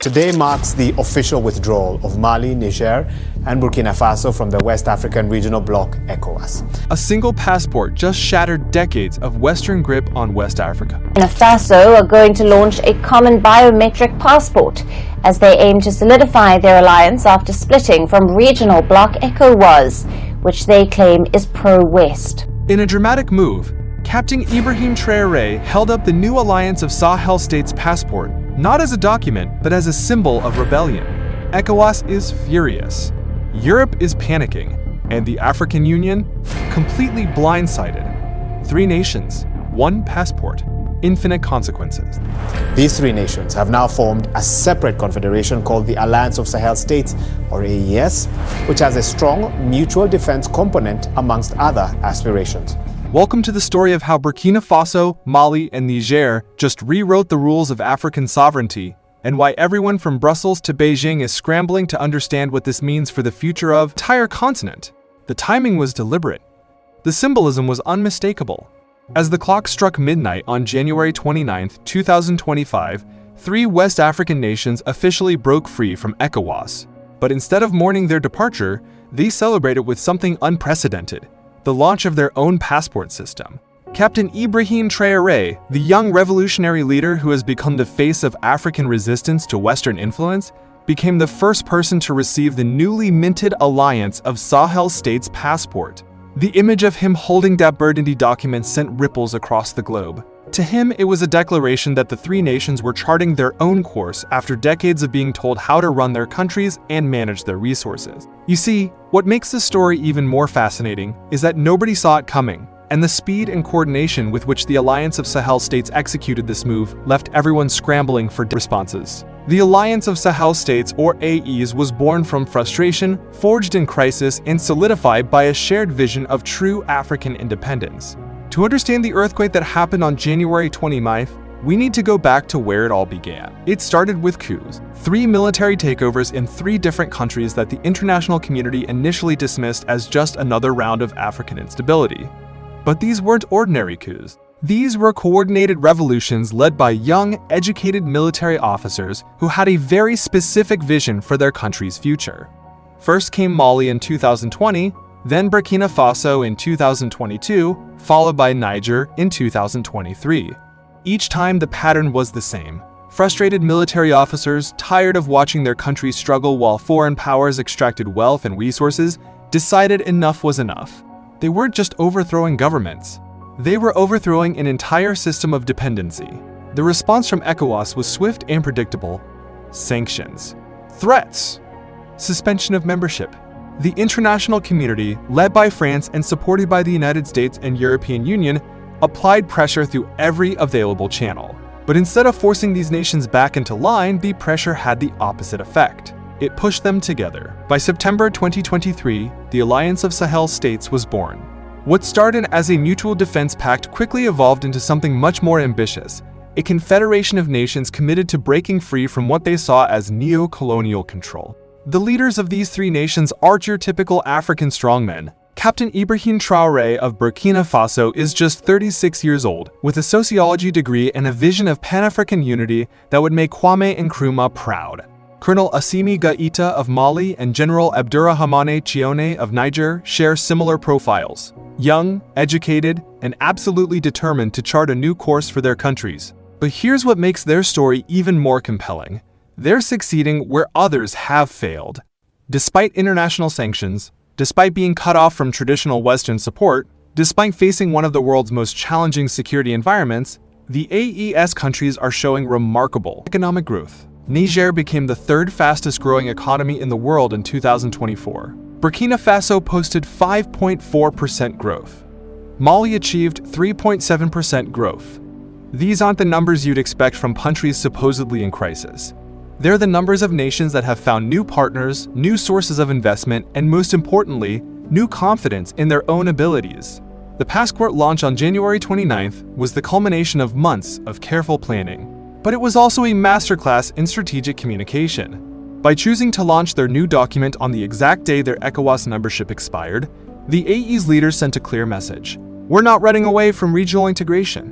Today marks the official withdrawal of Mali, Niger, and Burkina Faso from the West African regional bloc, ECOWAS. A single passport just shattered decades of Western grip on West Africa. Burkina Faso are going to launch a common biometric passport as they aim to solidify their alliance after splitting from regional bloc ECOWAS, which they claim is pro-West. In a dramatic move, Captain Ibrahim Traoré held up the new Alliance of Sahel States passport, not as a document, but as a symbol of rebellion. ECOWAS is furious. Europe is panicking, and the African Union completely blindsided. 3 nations, 1 passport, infinite consequences. These 3 nations have now formed a separate confederation called the Alliance of Sahel States, or AES, which has a strong mutual defense component amongst other aspirations. Welcome to the story of how Burkina Faso, Mali, and Niger just rewrote the rules of African sovereignty, and why everyone from Brussels to Beijing is scrambling to understand what this means for the future of the entire continent. The timing was deliberate. The symbolism was unmistakable. As the clock struck midnight on January 29, 2025, 3 West African nations officially broke free from ECOWAS. But instead of mourning their departure, they celebrated with something unprecedented: the launch of their own passport system. Captain Ibrahim Traoré, the young revolutionary leader who has become the face of African resistance to Western influence, became the first person to receive the newly minted Alliance of Sahel States passport. The image of him holding that burgundy document sent ripples across the globe. To him, it was a declaration that the 3 nations were charting their own course after decades of being told how to run their countries and manage their resources. You see, what makes this story even more fascinating is that nobody saw it coming, and the speed and coordination with which the Alliance of Sahel States executed this move left everyone scrambling for responses. The Alliance of Sahel States, or AES, was born from frustration, forged in crisis, and solidified by a shared vision of true African independence. To understand the earthquake that happened on January 29th, we need to go back to where it all began. It started with coups, 3 military takeovers in 3 different countries that the international community initially dismissed as just another round of African instability. But these weren't ordinary coups. These were coordinated revolutions led by young, educated military officers who had a very specific vision for their country's future. First came Mali in 2020, then Burkina Faso in 2022, followed by Niger in 2023. Each time the pattern was the same. Frustrated military officers, tired of watching their countries struggle while foreign powers extracted wealth and resources, decided enough was enough. They weren't just overthrowing governments. They were overthrowing an entire system of dependency. The response from ECOWAS was swift and predictable: sanctions, threats, suspension of membership. The international community, led by France and supported by the United States and European Union, applied pressure through every available channel. But instead of forcing these nations back into line, the pressure had the opposite effect. It pushed them together. By September 2023, the Alliance of Sahel States was born. What started as a mutual defense pact quickly evolved into something much more ambitious: a confederation of nations committed to breaking free from what they saw as neo-colonial control. The leaders of these 3 nations aren't your typical African strongmen. Captain Ibrahim Traoré of Burkina Faso is just 36 years old, with a sociology degree and a vision of Pan-African unity that would make Kwame Nkrumah proud. Colonel Assimi Goïta of Mali and General Abdourahmane Tiani of Niger share similar profiles: young, educated, and absolutely determined to chart a new course for their countries. But here's what makes their story even more compelling: they're succeeding where others have failed. Despite international sanctions, despite being cut off from traditional Western support, despite facing one of the world's most challenging security environments, the AES countries are showing remarkable economic growth. Niger became the 3rd fastest growing economy in the world in 2024. Burkina Faso posted 5.4% growth. Mali achieved 3.7% growth. These aren't the numbers you'd expect from countries supposedly in crisis. They're the numbers of nations that have found new partners, new sources of investment, and most importantly, new confidence in their own abilities. The passport launch on January 29th was the culmination of months of careful planning. But it was also a masterclass in strategic communication. By choosing to launch their new document on the exact day their ECOWAS membership expired, the AES leaders sent a clear message: we're not running away from regional integration.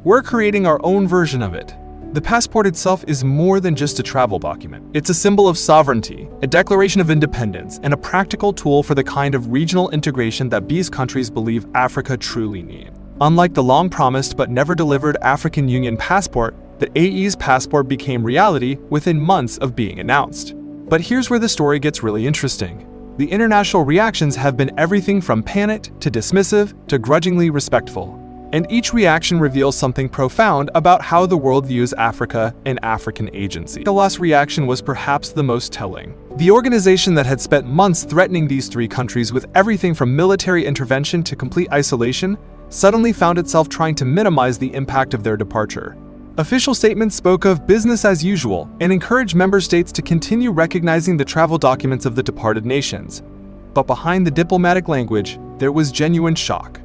We're creating our own version of it. The passport itself is more than just a travel document. It's a symbol of sovereignty, a declaration of independence, and a practical tool for the kind of regional integration that these countries believe Africa truly needs. Unlike the long-promised but never delivered African Union passport, the AES passport became reality within months of being announced. But here's where the story gets really interesting. The international reactions have been everything from panicked to dismissive to grudgingly respectful. And each reaction reveals something profound about how the world views Africa and African agency. The last reaction was perhaps the most telling. The organization that had spent months threatening these three countries with everything from military intervention to complete isolation suddenly found itself trying to minimize the impact of their departure. Official statements spoke of business as usual and encouraged member states to continue recognizing the travel documents of the departed nations. But behind the diplomatic language, there was genuine shock.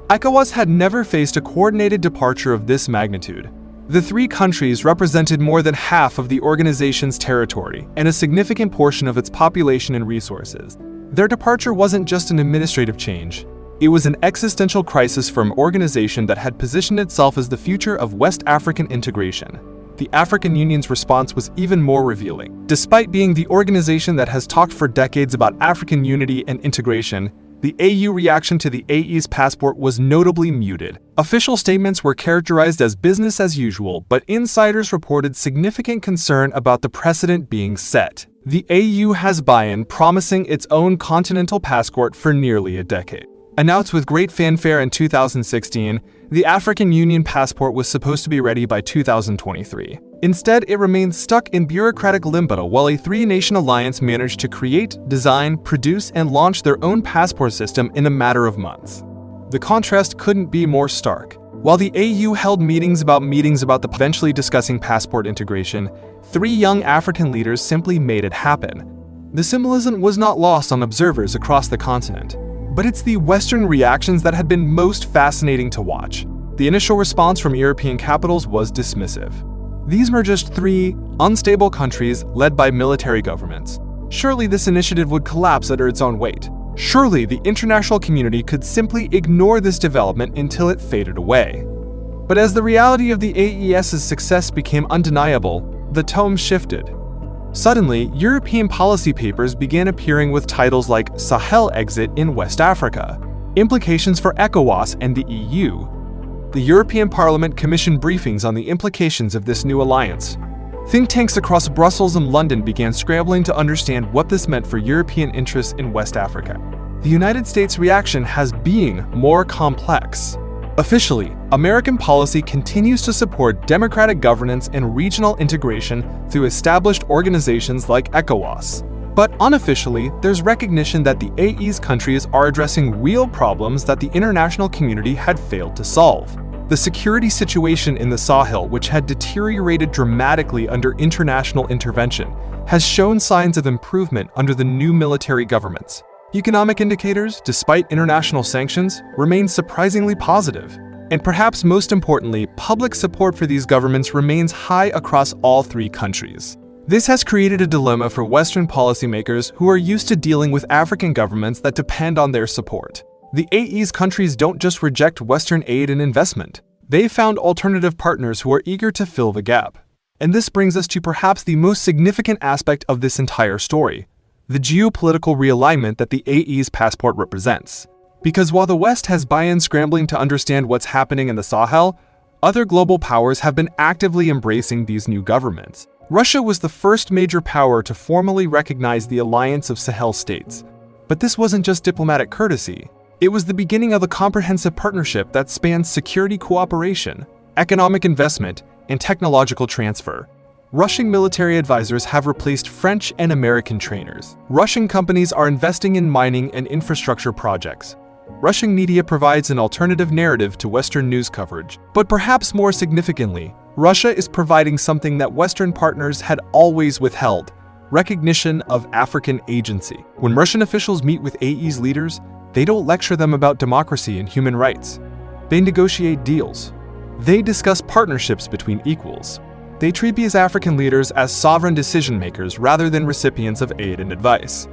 ECOWAS had never faced a coordinated departure of this magnitude. The three countries represented more than half of the organization's territory and a significant portion of its population and resources. Their departure wasn't just an administrative change. It was an existential crisis for an organization that had positioned itself as the future of West African integration. The African Union's response was even more revealing. Despite being the organization that has talked for decades about African unity and integration, the AU reaction to the AES passport was notably muted. Official statements were characterized as business as usual, but insiders reported significant concern about the precedent being set. The AU has buy-in promising its own continental passport for nearly a decade. Announced with great fanfare in 2016, the African Union passport was supposed to be ready by 2023. Instead, it remained stuck in bureaucratic limbo while a three-nation alliance managed to create, design, produce, and launch their own passport system in a matter of months. The contrast couldn't be more stark. While the AU held meetings about eventually discussing passport integration, three young African leaders simply made it happen. The symbolism was not lost on observers across the continent. But it's the Western reactions that had been most fascinating to watch. The initial response from European capitals was dismissive. These were just three unstable countries led by military governments. Surely this initiative would collapse under its own weight. Surely the international community could simply ignore this development until it faded away. But as the reality of the AES's success became undeniable, the tone shifted. Suddenly, European policy papers began appearing with titles like Sahel Exit in West Africa, Implications for ECOWAS and the EU. The European Parliament commissioned briefings on the implications of this new alliance. Think tanks across Brussels and London began scrambling to understand what this meant for European interests in West Africa. The United States' reaction has been more complex. Officially, American policy continues to support democratic governance and regional integration through established organizations like ECOWAS. But unofficially, there's recognition that the AES countries are addressing real problems that the international community had failed to solve. The security situation in the Sahel, which had deteriorated dramatically under international intervention, has shown signs of improvement under the new military governments. Economic indicators, despite international sanctions, remain surprisingly positive. And perhaps most importantly, public support for these governments remains high across all three countries. This has created a dilemma for Western policymakers who are used to dealing with African governments that depend on their support. The AES countries don't just reject Western aid and investment. They've found alternative partners who are eager to fill the gap. And this brings us to perhaps the most significant aspect of this entire story: the geopolitical realignment that the AES passport represents. Because while the West has buy-in scrambling to understand what's happening in the Sahel, other global powers have been actively embracing these new governments. Russia was the first major power to formally recognize the Alliance of Sahel States. But this wasn't just diplomatic courtesy. It was the beginning of a comprehensive partnership that spans security cooperation, economic investment, and technological transfer. Russian military advisors have replaced French and American trainers. Russian companies are investing in mining and infrastructure projects. Russian media provides an alternative narrative to Western news coverage. But perhaps more significantly, Russia is providing something that Western partners had always withheld: recognition of African agency. When Russian officials meet with AES leaders, they don't lecture them about democracy and human rights. They negotiate deals. They discuss partnerships between equals. They treat these African leaders as sovereign decision-makers rather than recipients of aid and advice.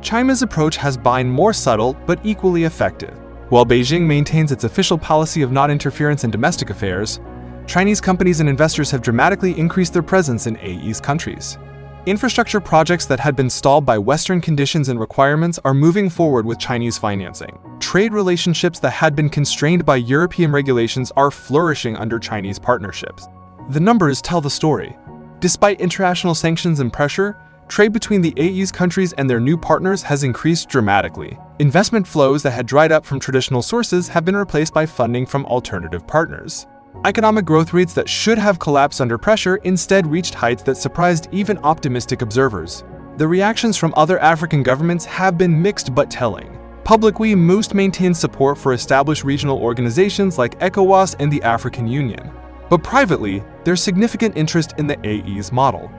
China's approach has been more subtle but equally effective. While Beijing maintains its official policy of non-interference in domestic affairs, Chinese companies and investors have dramatically increased their presence in AES countries. Infrastructure projects that had been stalled by Western conditions and requirements are moving forward with Chinese financing. Trade relationships that had been constrained by European regulations are flourishing under Chinese partnerships. The numbers tell the story. Despite international sanctions and pressure, trade between the AES countries and their new partners has increased dramatically. Investment flows that had dried up from traditional sources have been replaced by funding from alternative partners. Economic growth rates that should have collapsed under pressure instead reached heights that surprised even optimistic observers. The reactions from other African governments have been mixed but telling. Publicly, most maintain support for established regional organizations like ECOWAS and the African Union. But privately, there's significant interest in the AES model.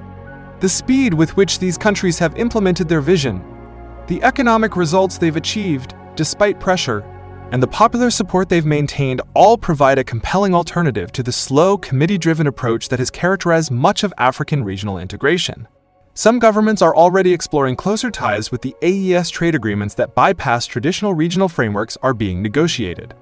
The speed with which these countries have implemented their vision, the economic results they've achieved despite pressure, and the popular support they've maintained all provide a compelling alternative to the slow, committee-driven approach that has characterized much of African regional integration. Some governments are already exploring closer ties with the AES trade agreements that bypass traditional regional frameworks are being negotiated.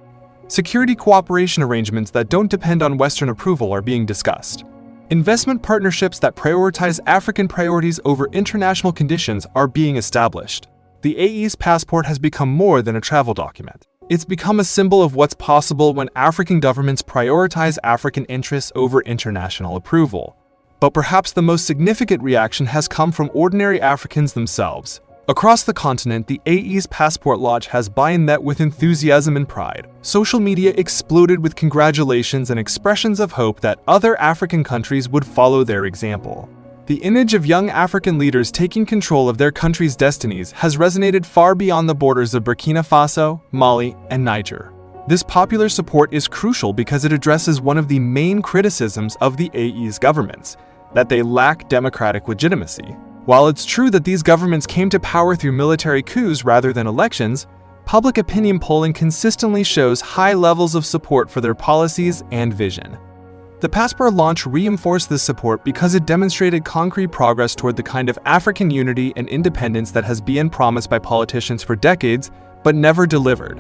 Security cooperation arrangements that don't depend on Western approval are being discussed. Investment partnerships that prioritize African priorities over international conditions are being established. The AES passport has become more than a travel document. It's become a symbol of what's possible when African governments prioritize African interests over international approval. But perhaps the most significant reaction has come from ordinary Africans themselves. Across the continent, the AES passport launch has been met with enthusiasm and pride. Social media exploded with congratulations and expressions of hope that other African countries would follow their example. The image of young African leaders taking control of their country's destinies has resonated far beyond the borders of Burkina Faso, Mali, and Niger. This popular support is crucial because it addresses one of the main criticisms of the AES governments, that they lack democratic legitimacy. While it's true that these governments came to power through military coups rather than elections, public opinion polling consistently shows high levels of support for their policies and vision. The passport launch reinforced this support because it demonstrated concrete progress toward the kind of African unity and independence that has been promised by politicians for decades, but never delivered.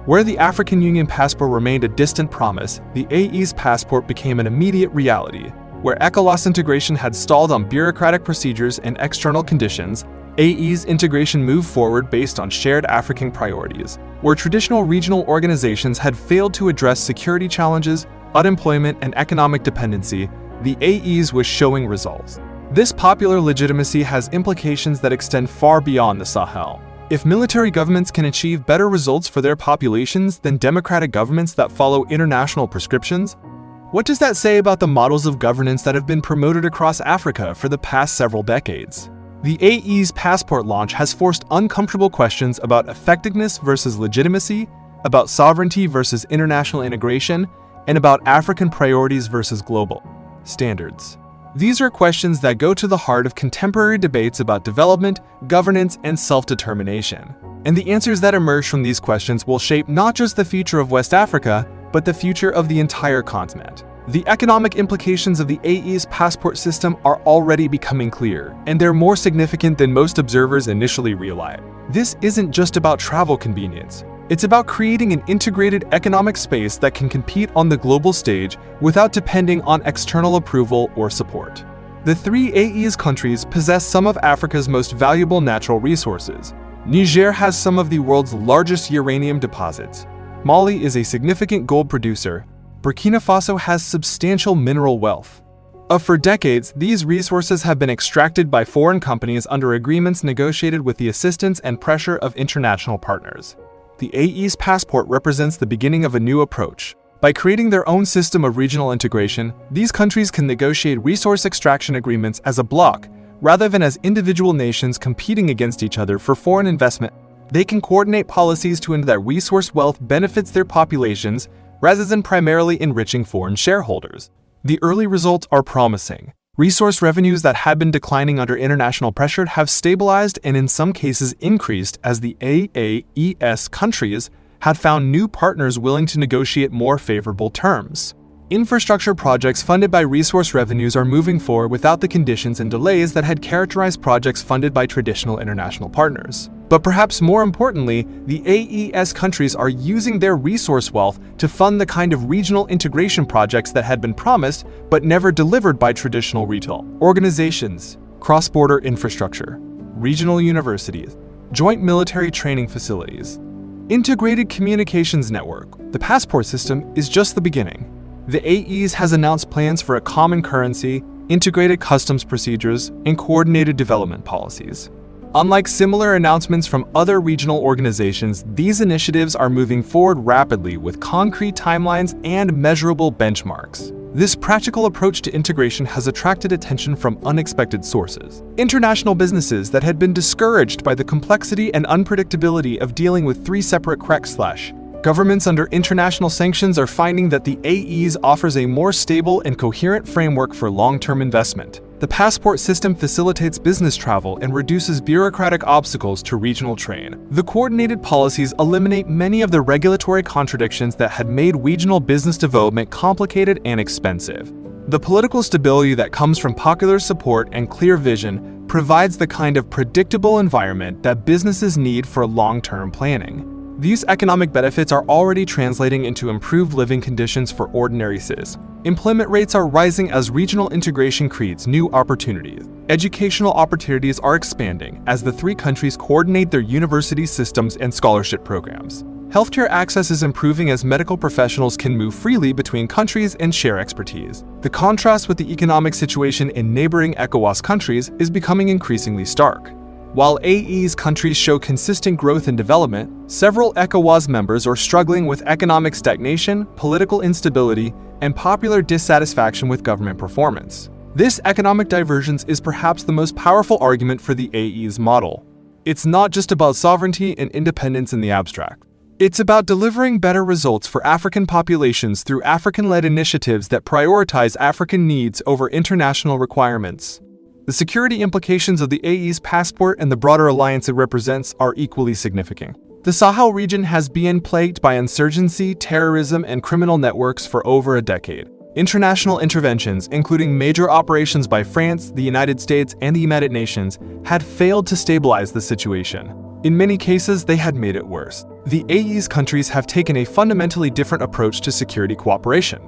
Where the African Union passport remained a distant promise, the AES passport became an immediate reality. Where ECOWAS integration had stalled on bureaucratic procedures and external conditions, AES integration moved forward based on shared African priorities. Where traditional regional organizations had failed to address security challenges, unemployment, and economic dependency, the AES was showing results. This popular legitimacy has implications that extend far beyond the Sahel. If military governments can achieve better results for their populations than democratic governments that follow international prescriptions, what does that say about the models of governance that have been promoted across Africa for the past several decades? The AES passport launch has forced uncomfortable questions about effectiveness versus legitimacy, about sovereignty versus international integration, and about African priorities versus global standards. These are questions that go to the heart of contemporary debates about development, governance, and self-determination. And the answers that emerge from these questions will shape not just the future of West Africa, but the future of the entire continent. The economic implications of the AES passport system are already becoming clear, and they're more significant than most observers initially realized. This isn't just about travel convenience. It's about creating an integrated economic space that can compete on the global stage without depending on external approval or support. The three AES countries possess some of Africa's most valuable natural resources. Niger has some of the world's largest uranium deposits. Mali is a significant gold producer. Burkina Faso has substantial mineral wealth. For decades, these resources have been extracted by foreign companies under agreements negotiated with the assistance and pressure of international partners. The AES passport represents the beginning of a new approach. By creating their own system of regional integration, these countries can negotiate resource extraction agreements as a bloc, rather than as individual nations competing against each other for foreign investment. They can coordinate policies to ensure that resource wealth benefits their populations, rather than primarily enriching foreign shareholders. The early results are promising. Resource revenues that had been declining under international pressure have stabilized and in some cases increased as the AES countries had found new partners willing to negotiate more favorable terms. Infrastructure projects funded by resource revenues are moving forward without the conditions and delays that had characterized projects funded by traditional international partners. But perhaps more importantly, the AES countries are using their resource wealth to fund the kind of regional integration projects that had been promised but never delivered by traditional retail organizations, cross-border infrastructure, regional universities, joint military training facilities, integrated communications network. The passport system is just the beginning. The AES has announced plans for a common currency, integrated customs procedures, and coordinated development policies. Unlike similar announcements from other regional organizations, these initiatives are moving forward rapidly with concrete timelines and measurable benchmarks. This practical approach to integration has attracted attention from unexpected sources. International businesses that had been discouraged by the complexity and unpredictability of dealing with three separate governments under international sanctions are finding that the AES offers a more stable and coherent framework for long-term investment. The passport system facilitates business travel and reduces bureaucratic obstacles to regional trade. The coordinated policies eliminate many of the regulatory contradictions that had made regional business development complicated and expensive. The political stability that comes from popular support and clear vision provides the kind of predictable environment that businesses need for long-term planning. These economic benefits are already translating into improved living conditions for ordinary citizens. Employment rates are rising as regional integration creates new opportunities. Educational opportunities are expanding as the three countries coordinate their university systems and scholarship programs. Healthcare access is improving as medical professionals can move freely between countries and share expertise. The contrast with the economic situation in neighboring ECOWAS countries is becoming increasingly stark. While AES countries show consistent growth and development, several ECOWAS members are struggling with economic stagnation, political instability, and popular dissatisfaction with government performance. This economic divergence is perhaps the most powerful argument for the AES model. It's not just about sovereignty and independence in the abstract. It's about delivering better results for African populations through African-led initiatives that prioritize African needs over international requirements. The security implications of the AES passport and the broader alliance it represents are equally significant. The Sahel region has been plagued by insurgency, terrorism, and criminal networks for over a decade. International interventions, including major operations by France, the United States, and the United Nations, had failed to stabilize the situation. In many cases, they had made it worse. The AES countries have taken a fundamentally different approach to security cooperation.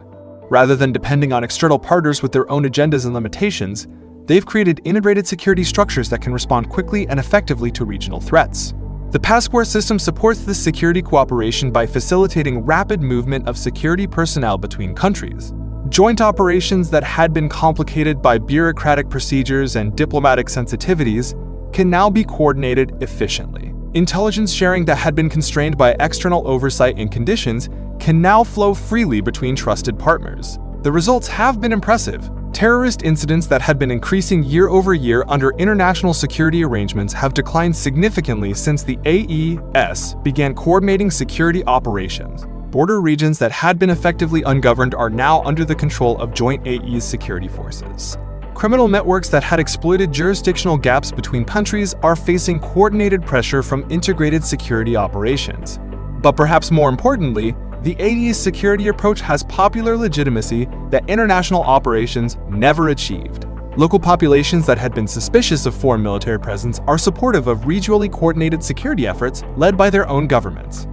Rather than depending on external partners with their own agendas and limitations, they've created integrated security structures that can respond quickly and effectively to regional threats. The passport system supports this security cooperation by facilitating rapid movement of security personnel between countries. Joint operations that had been complicated by bureaucratic procedures and diplomatic sensitivities can now be coordinated efficiently. Intelligence sharing that had been constrained by external oversight and conditions can now flow freely between trusted partners. The results have been impressive. Terrorist incidents that had been increasing year over year under international security arrangements have declined significantly since the AES began coordinating security operations. Border regions that had been effectively ungoverned are now under the control of joint AES security forces. Criminal networks that had exploited jurisdictional gaps between countries are facing coordinated pressure from integrated security operations. But perhaps more importantly, the AES security approach has popular legitimacy that international operations never achieved. Local populations that had been suspicious of foreign military presence are supportive of regionally coordinated security efforts led by their own governments.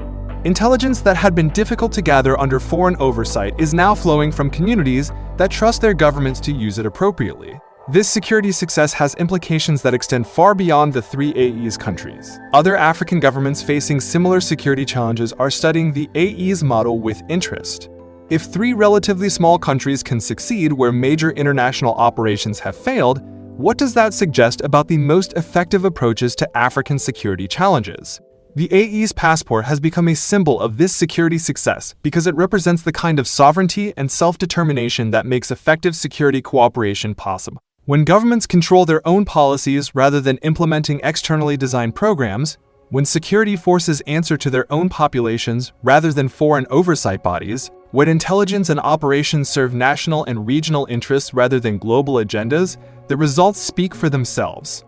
Intelligence that had been difficult to gather under foreign oversight is now flowing from communities that trust their governments to use it appropriately. This security success has implications that extend far beyond the three AES countries. Other African governments facing similar security challenges are studying the AES model with interest. If three relatively small countries can succeed where major international operations have failed, what does that suggest about the most effective approaches to African security challenges? The AES passport has become a symbol of this security success because it represents the kind of sovereignty and self-determination that makes effective security cooperation possible. When governments control their own policies rather than implementing externally designed programs, when security forces answer to their own populations rather than foreign oversight bodies, when intelligence and operations serve national and regional interests rather than global agendas, the results speak for themselves.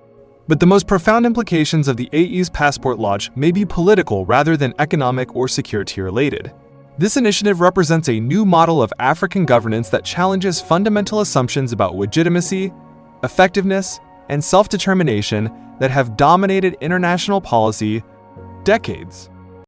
But the most profound implications of the AES passport launch may be political rather than economic or security-related. This initiative represents a new model of African governance that challenges fundamental assumptions about legitimacy, effectiveness, and self-determination that have dominated international policy decades.